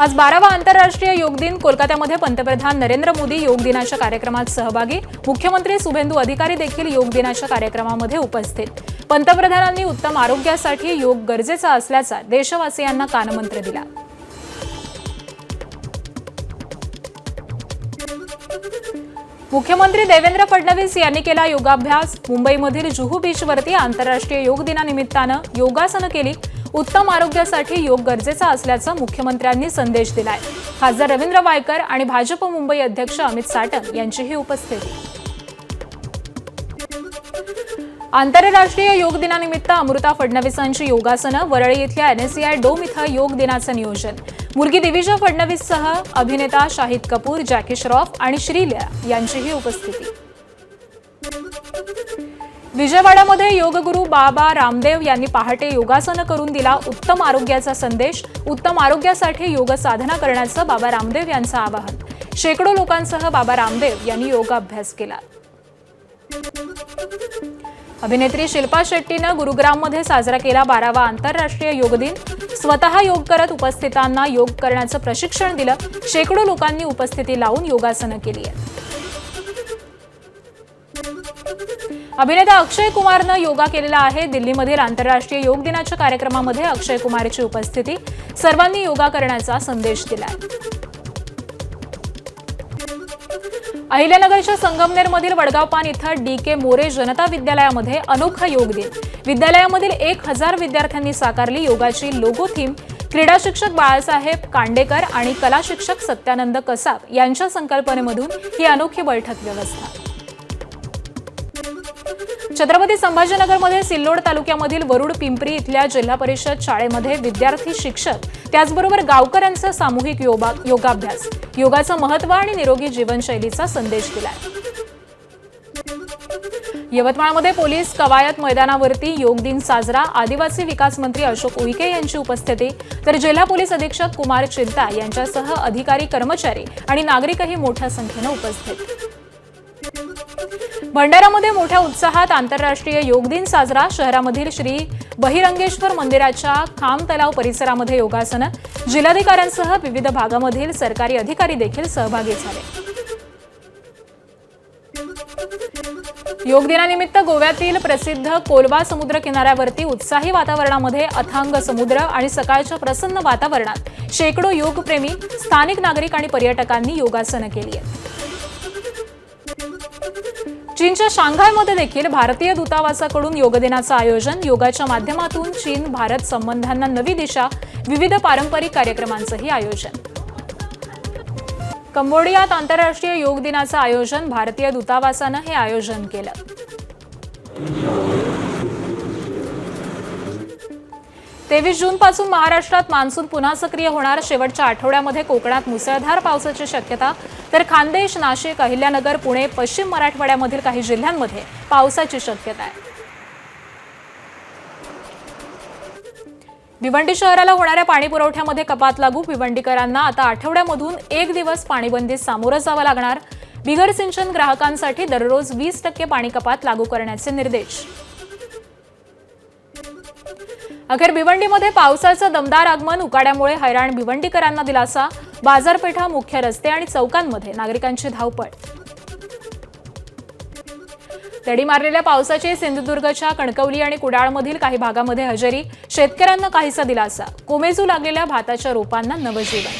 आज 12वा आंतरराष्ट्रीय योग दिन कोलकात्यामध्ये पंतप्रधान नरेंद्र मोदी योग दिनाच्या कार्यक्रमात सहभागी। मुख्यमंत्री शुभेंदू अधिकारी देखील योग दिनाच्या कार्यक्रमामध्ये उपस्थित। पंतप्रधानांनी उत्तम आरोग्यासाठी योग गरजेचा असल्याचा देशवासियांना कानमंत्र दिला। मुख्यमंत्री देवेंद्र फडणवीस यांनी केला योगाभ्यास। मुंबईमधील जुहू बीचवरती आंतरराष्ट्रीय योग दिनानिमित्तानं योगासनं केली। उत्तम आरोग्यासाठी योग गरजेचा असल्याचा मुख्यमंत्र्यांनी संदेश दिलाय। खासदार रवींद्र वायकर आणि भाजप मुंबई अध्यक्ष अमित साटम यांचीही उपस्थिती। आंतरराष्ट्रीय योग दिनानिमित्त अमृता फडणवीसांची योगासनं। वरळी इथल्या NSCI डोम इथं योग दिनाचं नियोजन। मुलगी दिविजा फडणवीससह अभिनेता शाहिद कपूर, जॅकी श्रॉफ आणि श्रील्या यांचीही उपस्थिती। विजयवाडामध्ये योगगुरू बाबा रामदेव यांनी पहाटे योगासनं करून दिला उत्तम आरोग्याचा संदेश। उत्तम आरोग्यासाठी योग साधना करण्याचं बाबा रामदेव यांचं आवाहन। शेकडो लोकांसह बाबा रामदेव यांनी योगाभ्यास केला। अभिनेत्री शिल्पा शेट्टीनं गुरुग्राममध्ये साजरा केला 12वा आंतरराष्ट्रीय योग दिन। स्वतः योग करत उपस्थितांना योग करण्याचं प्रशिक्षण दिलं। शेकडो लोकांनी उपस्थिती लावून योगासनं केली आहेत। अभिनेता अक्षय कुमारनं योगा केलेला आहे। दिल्लीमधील आंतरराष्ट्रीय योग दिनाच्या कार्यक्रमामध्ये अक्षय कुमारची उपस्थिती। सर्वांनी योगा करण्याचा संदेश दिलाय। अहिल्यानगरच्या संगमनेरमधील वडगाव पान इथं DK मोरे जनता विद्यालयामध्ये अनोखा योग दिन। विद्यालयामधील 1000 विद्यार्थ्यांनी साकारली योगाची लोगो थीम। क्रीडा शिक्षक बाळासाहेब कांडेकर आणि कला शिक्षक सत्यानंद कसाब यांच्या संकल्पनेमधून ही अनोखी बैठक व्यवस्था। छत्रपती संभाजीनगरमध्ये सिल्लोड तालुक्यामधील वरुड पिंपरी इथल्या जिल्हा परिषद शाळेमध्ये विद्यार्थी, शिक्षक त्याचबरोबर गावकऱ्यांचा सामूहिक योगाभ्यास। योगाचं महत्त्व आणि निरोगी जीवनशैलीचा संदेश दिलाय। यवतमाळमध्ये पोलीस कवायत मैदानावरती योग दिन साजरा। आदिवासी विकास मंत्री अशोक उईके यांची उपस्थिती, तर जिल्हा पोलीस अधीक्षक कुमार चिंता यांच्यासह अधिकारी, कर्मचारी आणि नागरिकही मोठ्या संख्येने उपस्थित। भंडारामध्ये मोठ्या उत्साहात आंतरराष्ट्रीय योग दिन साजरा। शहरामधील श्री बहिरंगेश्वर मंदिराच्या खांब तलाव परिसरामध्ये योगासनं। जिल्हाधिकाऱ्यांसह विविध भागामधील सरकारी अधिकारी देखील सहभागी झाले। योग दिनानिमित्त गोव्यातील प्रसिद्ध कोलवा समुद्र किनाऱ्यावरती उत्साही वातावरणामध्ये अथांग समुद्र आणि सकाळच्या प्रसन्न वातावरणात शेकडो योगप्रेमी, स्थानिक नागरिक आणि पर्यटकांनी योगासनं केली आहेत। चीनच्या शांघायमध्ये देखील भारतीय दूतावासाकडून योग दिनाचं आयोजन। योगाच्या माध्यमातून चीन भारत संबंधांना नवी दिशा। विविध पारंपरिक कार्यक्रमांचंही आयोजन। कंबोडियात आंतरराष्ट्रीय योग दिनाचं आयोजन। भारतीय दूतावासानं हे आयोजन केलं। 23 जूनपासून महाराष्ट्रात मान्सून पुन्हा सक्रिय होणार। शेवटच्या आठवड्यामध्ये कोकणात मुसळधार पावसाची शक्यता, तर खान्देश, नाशिक, अहिल्यानगर, पुणे, पश्चिम मराठवाड्यामधील काही जिल्ह्यांमध्ये पावसाची शक्यता आहे। भिवंडी शहराला होणाऱ्या पाणी पुरवठ्यामध्ये कपात लागू। भिवंडीकरांना आता आठवड्यामधून 1 दिवस पाणीबंदीत सामोरं जावं लागणार। बिगर सिंचन ग्राहकांसाठी दररोज 20% पाणी कपात लागू करण्याचे निर्देश। अखेर भिवंडीमध्ये पावसाचं दमदार आगमन। उकाड्यामुळे हैराण भिवंडीकरांना दिलासा। बाजारपेठा, मुख्य रस्ते आणि चौकांमध्ये नागरिकांची धावपळ। दडी मारलेल्या पावसाची सिंधुदुर्गच्या कणकवली आणि कुडाळमधील काही भागामध्ये हजेरी। शेतकऱ्यांना काहीसा दिलासा। कोमेजू लागलेल्या भाताच्या रोपांना नवजीवन।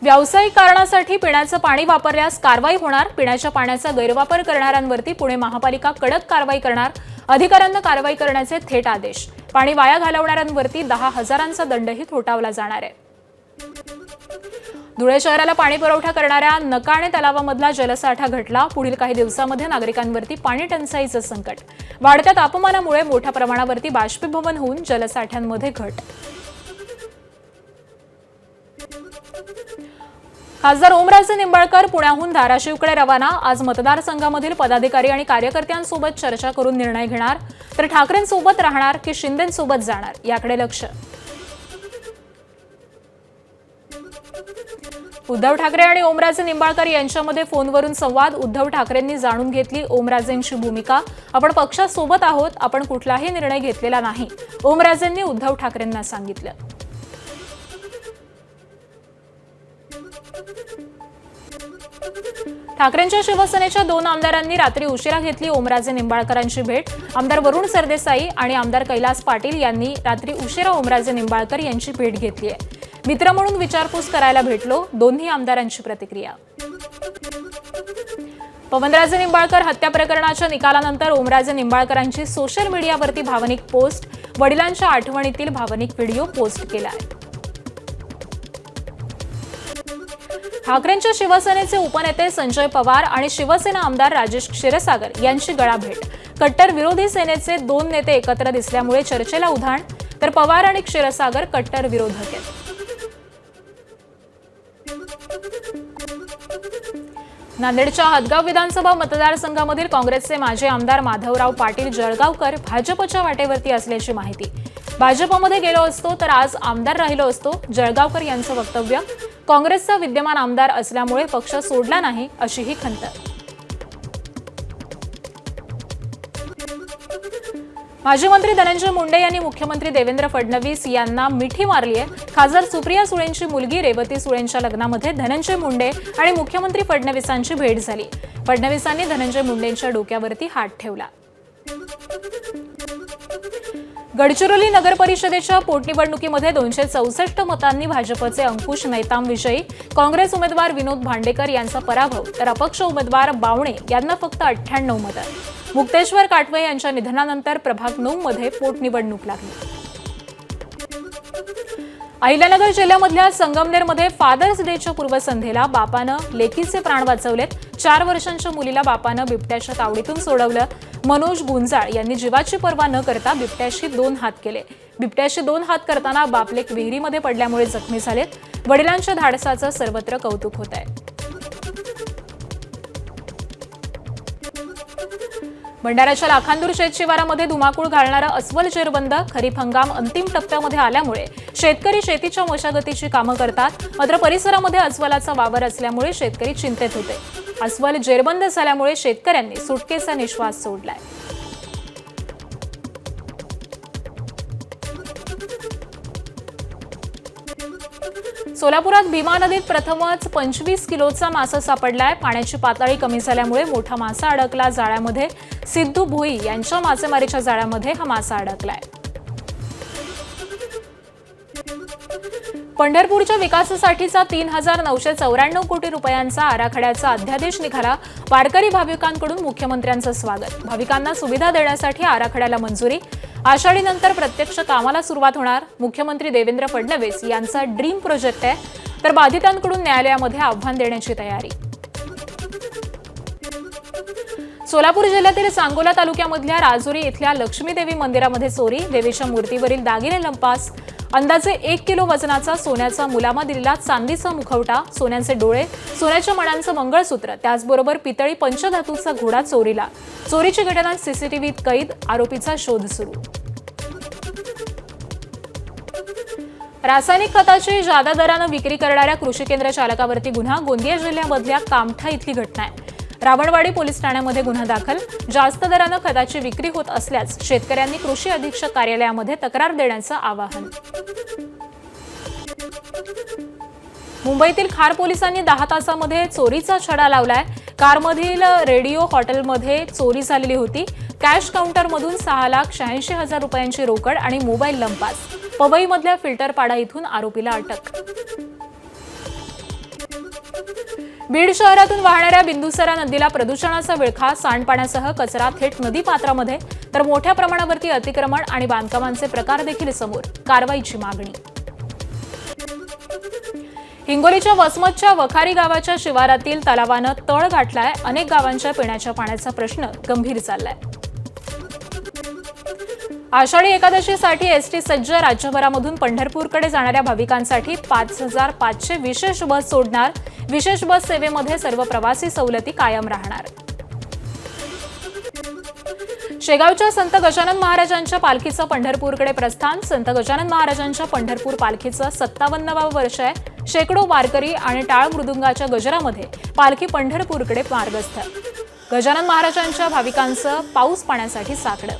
व्यावसायिक कारणासाठी पिण्याचं पाणी वापरल्यास कारवाई होणार। पिण्याच्या पाण्याचा गैरवापर करणाऱ्यांवरती पुणे महापालिका कडक कारवाई करणार। अधिकाऱ्यांना कारवाई करण्याचे थेट आदेश। पाणी वाया घालवणाऱ्यांवरती 10,000चा दंडही ठोठावला जाणार आहे। धुळे शहराला पाणी पुरवठा करणाऱ्या नकाणे तलावामधला जलसाठा घटला। पुढील काही दिवसांमध्ये नागरिकांवरती पाणी टंचाईचं संकट। वाढत्या तापमानामुळे मोठ्या प्रमाणावरती बाष्पीभवन होऊन जलसाठ्यांमध्ये घट। खासदार ओमराजे निंबाळकर पुण्याहून धाराशिवकडे रवाना। आज मतदारसंघामधील पदाधिकारी आणि कार्यकर्त्यांसोबत चर्चा करून निर्णय घेणार, तर ठाकरेंसोबत राहणार की शिंदेंसोबत जाणार याकडे लक्ष। उद्धव ठाकरे आणि ओमराजे निंबाळकर यांच्यामध्ये फोनवरून संवाद. उद्धव ठाकरेंनी जाणून घेतली ओमराजेंची भूमिका. आपण पक्षासोबत आहोत, आपण कुठलाही निर्णय घेतलेला नाही, ओमराजेंनी उद्धव ठाकरेंना सांगितलं. ठाकरेंच्या शिवसेनेच्या 2 आमदारांनी रात्री उशिरा घेतली ओमराजे निंबाळकरांची भेट. आमदार वरुण सरदेसाई आणि आमदार कैलास पाटील यांनी रात्री उशिरा ओमराजे निंबाळकर यांची भेट घेतली आहे. मित्र म्हणून विचारपूस करायला भेटलो, दोन्ही आमदारांची प्रतिक्रिया. पवनराजे निंबाळकर हत्या प्रकरणाच्या निकालानंतर ओमराजे निंबाळकरांची सोशल मीडियावरती भावनिक पोस्ट. वडिलांच्या आठवणीतील भावनिक व्हिडिओ पोस्ट केलाय. ठाकरेंच्या शिवसेनेचे उपनेते संजय पवार आणि शिवसेना आमदार राजेश क्षीरसागर यांची गळाभेट. कट्टर विरोधी सेनेचे 2 नेते एकत्र दिसल्यामुळे चर्चेला उधाण, तर पवार आणि क्षीरसागर कट्टर विरोधक आहेत. नांदेडच्या हदगाव विधानसभा मतदारसंघामधील काँग्रेसचे माजी आमदार माधवराव पाटील जळगावकर भाजपच्या वाटेवरती असल्याची माहिती. भाजपमध्ये गेलो असतो तर आज आमदार राहिलो असतो, जळगावकर यांचं वक्तव्य. काँग्रेसचा विद्यमान आमदार असल्यामुळे पक्ष सोडला नाही, अशीही खंत. माजी मंत्री धनंजय मुंडे यांनी मुख्यमंत्री देवेंद्र फडणवीस यांना मिठी मारली आहे. खासदार सुप्रिया सुळेंची मुलगी रेवती सुळेंच्या लग्नामध्ये धनंजय मुंडे आणि मुख्यमंत्री फडणवीसांची भेट झाली. फडणवीसांनी धनंजय मुंडेंच्या डोक्यावरती हात ठेवला. गडचिरोली नगर परिषदेच्या पोटनिवडणुकीमध्ये 264 मतांनी भाजपचे अंकुश नैताम विजयी. काँग्रेस उमेदवार विनोद भांडेकर यांचा पराभव, तर अपक्ष उमेदवार बावणे यांना फक्त 98 मतं. मुक्तेश्वर काटवे यांच्या निधनानंतर प्रभाग 9 मध्ये पोटनिवडणूक लागली. अहिल्यानगर जिल्ह्यामधल्या संगमनेरमध्ये फादर्स डेच्या पूर्वसंध्येला बापानं लेकीचे प्राण वाचवलेत. 4 वर्षांच्या मुलीला बापानं बिबट्याच्या तावडीतून सोडवलं. मनोज गुंजाळ यांनी जीवाची पर्वा न करता बिबट्याशी 2 हात केले. बिबट्याशी 2 हात करताना बापलेक विहिरीमध्ये पडल्यामुळे जखमी झालेत. वडिलांच्या धाडसाचं सर्वत्र कौतुक होत आहे. भंडाऱ्याच्या लाखांदूर शेतशिवारामध्ये धुमाकूळ घालणारा अस्वल जेरबंद. खरीप हंगाम अंतिम टप्प्यामध्ये आल्यामुळे शेतकरी शेतीच्या मशागतीची कामं करतात. मात्र परिसरामध्ये अस्वलाचा वावर असल्यामुळे शेतकरी चिंतेत होते. अस्वल जेरबंद झाल्यामुळे शेतकऱ्यांनी सुटकेचा निश्वास सोडलाय. सोलापुरात भीमा नदीत प्रथमच 25 किलोचा मासा सापडलाय. पाण्याची पातळी कमी झाल्यामुळे मोठा मासा अडकला जाळ्यामध्ये. सिद्धू भोई यांच्या मासेमारीच्या जाळ्यामध्ये हा मासा अडकलाय. पंढरपूरच्या विकासासाठीचा 3,994 कोटी रुपयांचा आराखड्याचा अध्यादेश निघाला. वारकरी भाविकांकडून मुख्यमंत्र्यांचं स्वागत. भाविकांना सुविधा देण्यासाठी आराखड्याला मंजुरी. आषाढीनंतर प्रत्यक्ष कामाला सुरुवात होणार. मुख्यमंत्री देवेंद्र फडणवीस यांचा ड्रीम प्रोजेक्ट आहे, तर बाधितांकडून न्यायालयामध्ये आव्हान देण्याची तयारी. सोलापूर जिल्ह्यातील सांगोला तालुक्यामधल्या राजुरी इथल्या लक्ष्मी देवी मंदिरामध्ये चोरी. देवीच्या मूर्तीवरील दागिने लंपास. अंदाजे 1 किलो वजनाचा सोन्याचा मुलामा दिलेला चांदीचा मुखवटा, सोन्याचे डोळे, सोन्याच्या मण्यांचं मंगळसूत्र, त्याचबरोबर पितळी पंचधातूचा घोडा चोरीला. चोरीची घटना सीसीटीव्हीत कैद. आरोपीचा शोध सुरू. रासायनिक खताची जादा दरानं विक्री करणाऱ्या कृषी केंद्र चालकावरती गुन्हा. गोंदिया जिल्ह्यामधल्या कामठा इथली घटना आहे. रावणवाडी पोलीस ठाण्यामध्ये गुन्हा दाखल. जास्त दरानं खताची विक्री होत असल्यास शेतकऱ्यांनी कृषी अधीक्षक कार्यालयामध्ये तक्रार देण्याचं आवाहन. मुंबईतील खार पोलिसांनी 10 तासामध्ये चोरीचा छडा लावलाय. कारमधील रेडिओ हॉटेलमध्ये चोरी झालेली होती. कॅश काउंटरमधून 6,86,000 रुपयांची रोकड आणि मोबाईल लंपास. पवईमधल्या फिल्टरपाडा इथून आरोपीला अटक. बीड शहरातून वाहणाऱ्या बिंदुसरा नदीला प्रदूषणाचा विळखा. सांडपाण्यासह कचरा थेट नदी पात्रामध्ये, तर मोठ्या प्रमाणावरती अतिक्रमण आणि बांधकामांचे प्रकार देखील समोर. कारवाईची मागणी. हिंगोलीच्या वसमतच्या वखारी गावाच्या शिवारातील तलावानं तळ गाठलाय. अनेक गावांच्या पिण्याच्या पाण्याचा प्रश्न गंभीर चाललाय. आषाढी एकादशीसाठी एसटी सज्ज. राज्यभरामधून पंढरपूरकडे जाणाऱ्या भाविकांसाठी 5,500 विशेष बस सोडणार. विशेष बस सेवेमध्ये सर्व प्रवासी सवलती कायम राहणार. शेगावच्या संत गजानन महाराजांच्या पालखीचं पंढरपूरकडे प्रस्थान. संत गजानन महाराजांच्या पंढरपूर पालखीचं 57वावं वर्ष आहे. शेकडो वारकरी आणि टाळ मृदुंगाच्या गजरामध्ये पालखी पंढरपूरकडे मार्गस्थ. गजानन महाराजांच्या भाविकांचं पाऊस पाण्यासाठी साकडं.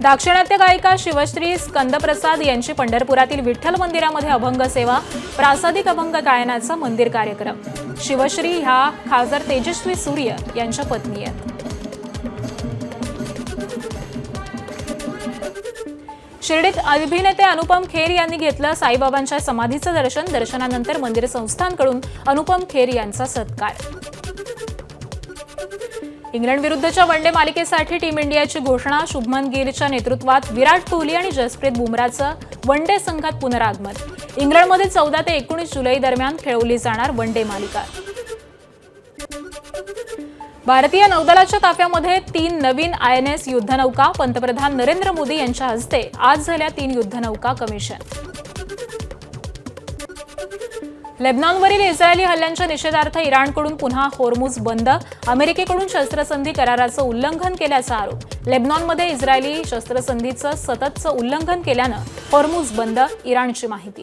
दाक्षिणात्य गायिका शिवश्री स्कंदप्रसाद यांची पंढरपुरातील विठ्ठल मंदिरामध्ये अभंग सेवा. प्रासादिक अभंग गायनाचा मंदिर कार्यक्रम. शिवश्री ह्या खासदार तेजस्वी सूर्य यांच्या पत्नी आहेत. शिर्डीत अभिनेते अनुपम खेर यांनी घेतलं साईबाबांच्या समाधीचं दर्शन. दर्शनानंतर मंदिर संस्थांकडून अनुपम खेर यांचा सत्कार. इंग्लंड विरुद्धच्या वनडे मालिकेसाठी टीम इंडियाची घोषणा. शुभमन गिलच्या नेतृत्वात विराट कोहली आणि जसप्रीत बुमराचं वनडे संघात पुनरागमन. इंग्लंडमध्ये 14 ते 19 जुलै दरम्यान खेळवली जाणार वनडे मालिका. भारतीय नौदलाच्या ताफ्यामध्ये 3 नवीन INS युद्धनौका. पंतप्रधान नरेंद्र मोदी यांच्या हस्ते आज झाल्या 3 युद्धनौका कमिशन. लेबनॉनवरील इस्रायली हल्ल्यांच्या निषेधार्थ इराणकडून पुन्हा होर्मुझ बंद. अमेरिकेकडून शस्त्रसंधी कराराचं उल्लंघन केल्याचा आरोप. लेबनॉनमध्ये इस्रायली शस्त्रसंधीचं सततचं उल्लंघन केल्यानं होर्मुझ बंद. इराणची माहिती.